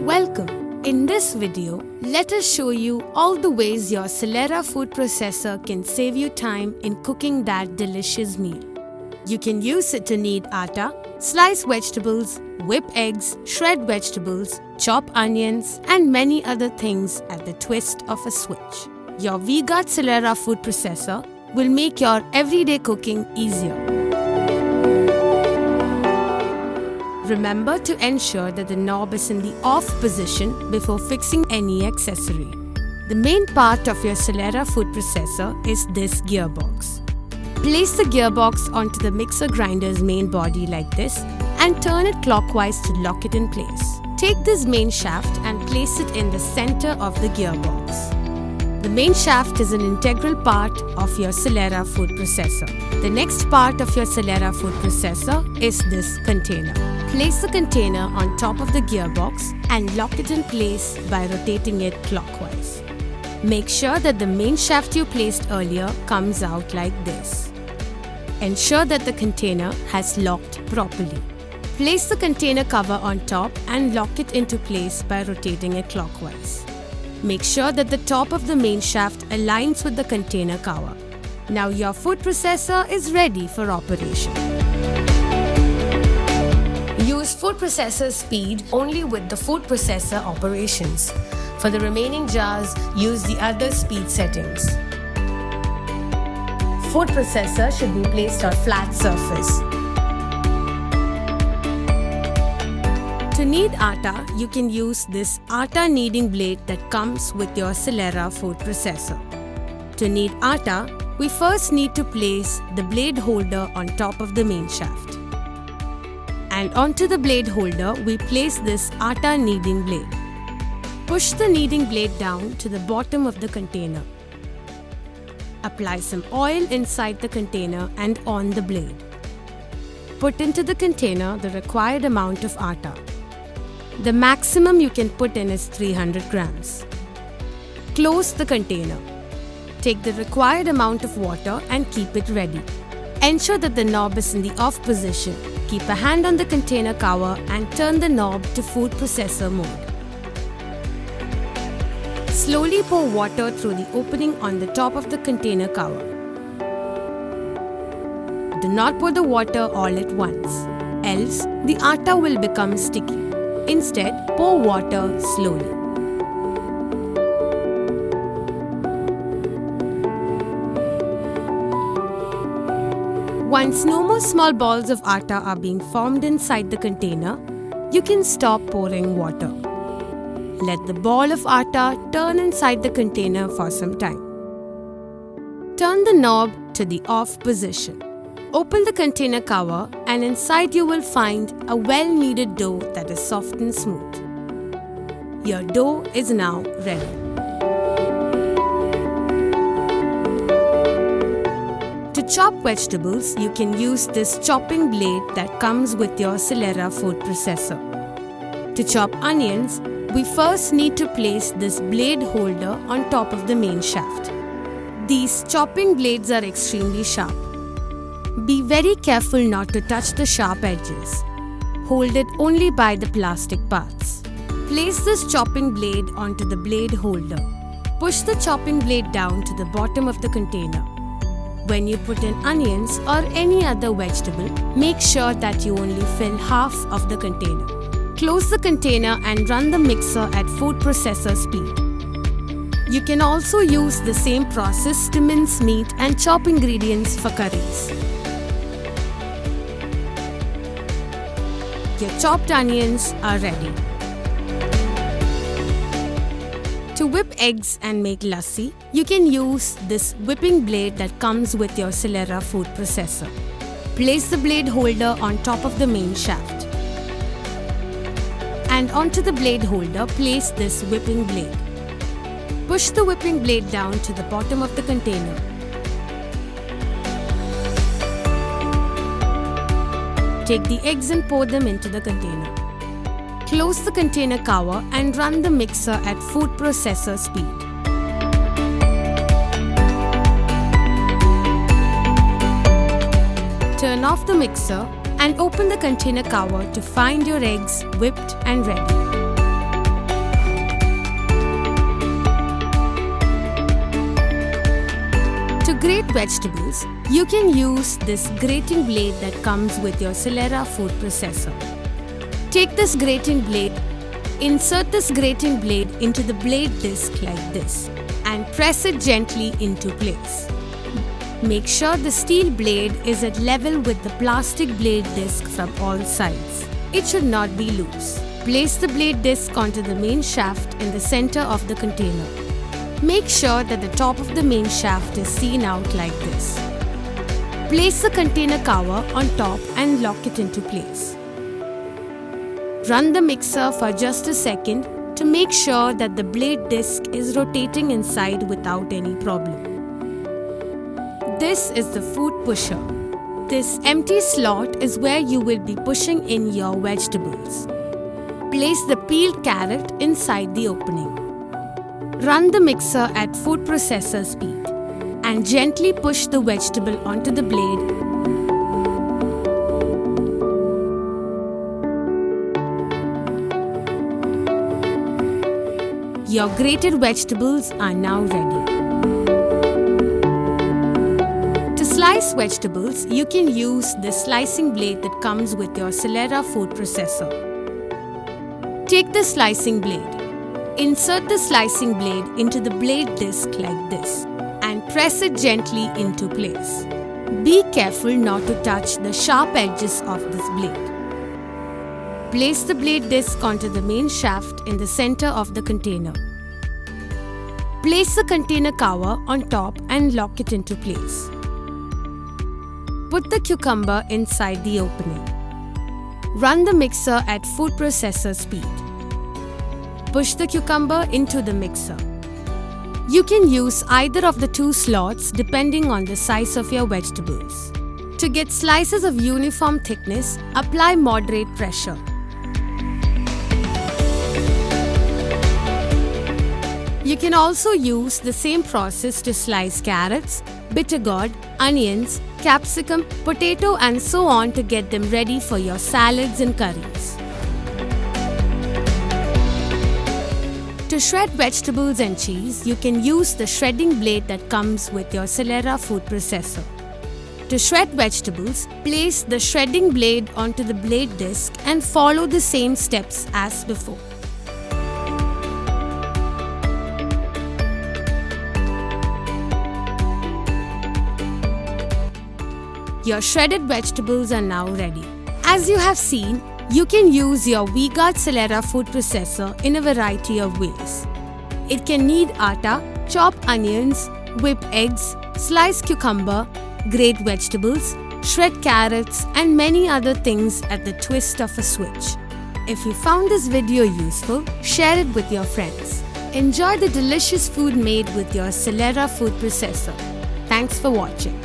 Welcome! In this video, let us show you all the ways your Celera food processor can save you time in cooking that delicious meal. You can use it to knead atta, slice vegetables, whip eggs, shred vegetables, chop onions, and many other things at the twist of a switch. Your V-Guard Celera food processor will make your everyday cooking easier. Remember to ensure that the knob is in the off position before fixing any accessory. The main part of your Celera food processor is this gearbox. Place the gearbox onto the mixer grinder's main body like this and turn it clockwise to lock it in place. Take this main shaft and place it in the center of the gearbox. The main shaft is an integral part of your Celera food processor. The next part of your Celera food processor is this container. Place the container on top of the gearbox and lock it in place by rotating it clockwise. Make sure that the main shaft you placed earlier comes out like this. Ensure that the container has locked properly. Place the container cover on top and lock it into place by rotating it clockwise. Make sure that the top of the main shaft aligns with the container cover. Now your food processor is ready for operation. Use food processor speed only with the food processor operations. For the remaining jars, use the other speed settings. Food processor should be placed on flat surface. To knead atta, you can use this atta kneading blade that comes with your Celera food processor. To knead atta, we first need to place the blade holder on top of the main shaft. And onto the blade holder, we place this atta kneading blade. Push the kneading blade down to the bottom of the container. Apply some oil inside the container and on the blade. Put into the container the required amount of atta. The maximum you can put in is 300 grams. Close the container. Take the required amount of water and keep it ready. Ensure that the knob is in the off position. Keep a hand on the container cover and turn the knob to food processor mode. Slowly pour water through the opening on the top of the container cover. Do not pour the water all at once, else the atta will become sticky. Instead, pour water slowly. Once no more small balls of atta are being formed inside the container, you can stop pouring water. Let the ball of atta turn inside the container for some time. Turn the knob to the off position. Open the container cover and inside you will find a well-kneaded dough that is soft and smooth. Your dough is now ready. To chop vegetables, you can use this chopping blade that comes with your Celera food processor. To chop onions, we first need to place this blade holder on top of the main shaft. These chopping blades are extremely sharp. Be very careful not to touch the sharp edges. Hold it only by the plastic parts. Place this chopping blade onto the blade holder. Push the chopping blade down to the bottom of the container. When you put in onions or any other vegetable, make sure that you only fill half of the container. Close the container and run the mixer at food processor speed. You can also use the same process to mince meat and chop ingredients for curries. Your chopped onions are ready. To whip eggs and make lassi, you can use this whipping blade that comes with your Celera food processor. Place the blade holder on top of the main shaft. And onto the blade holder, place this whipping blade. Push the whipping blade down to the bottom of the container. Take the eggs and pour them into the container. Close the container cover and run the mixer at food processor speed. Turn off the mixer and open the container cover to find your eggs whipped and ready. grate vegetables, you can use this grating blade that comes with your Celera food processor. Take this grating blade, insert this grating blade into the blade disc like this and press it gently into place. Make sure the steel blade is at level with the plastic blade disc from all sides. It should not be loose. Place the blade disc onto the main shaft in the center of the container. Make sure that the top of the main shaft is seen out like this. Place the container cover on top and lock it into place. Run the mixer for just a second to make sure that the blade disc is rotating inside without any problem. This is the food pusher. This empty slot is where you will be pushing in your vegetables. Place the peeled carrot inside the opening. Run the mixer at food processor speed and gently push the vegetable onto the blade. Your grated vegetables are now ready. To slice vegetables, you can use the slicing blade that comes with your Celera food processor. Take the slicing blade. Insert the slicing blade into the blade disc like this and press it gently into place. Be careful not to touch the sharp edges of this blade. Place the blade disc onto the main shaft in the center of the container. Place the container cover on top and lock it into place. Put the cucumber inside the opening. Run the mixer at food processor speed. Push the cucumber into the mixer. You can use either of the two slots depending on the size of your vegetables. To get slices of uniform thickness, apply moderate pressure. You can also use the same process to slice carrots, bitter gourd, onions, capsicum, potato and so on to get them ready for your salads and curries. To shred vegetables and cheese, you can use the shredding blade that comes with your Celera food processor. To shred vegetables, place the shredding blade onto the blade disc and follow the same steps as before. Your shredded vegetables are now ready. As you have seen, you can use your V-Guard Celera food processor in a variety of ways. It can knead atta, chop onions, whip eggs, slice cucumber, grate vegetables, shred carrots and many other things at the twist of a switch. If you found this video useful, share it with your friends. Enjoy the delicious food made with your Celera food processor. Thanks for watching.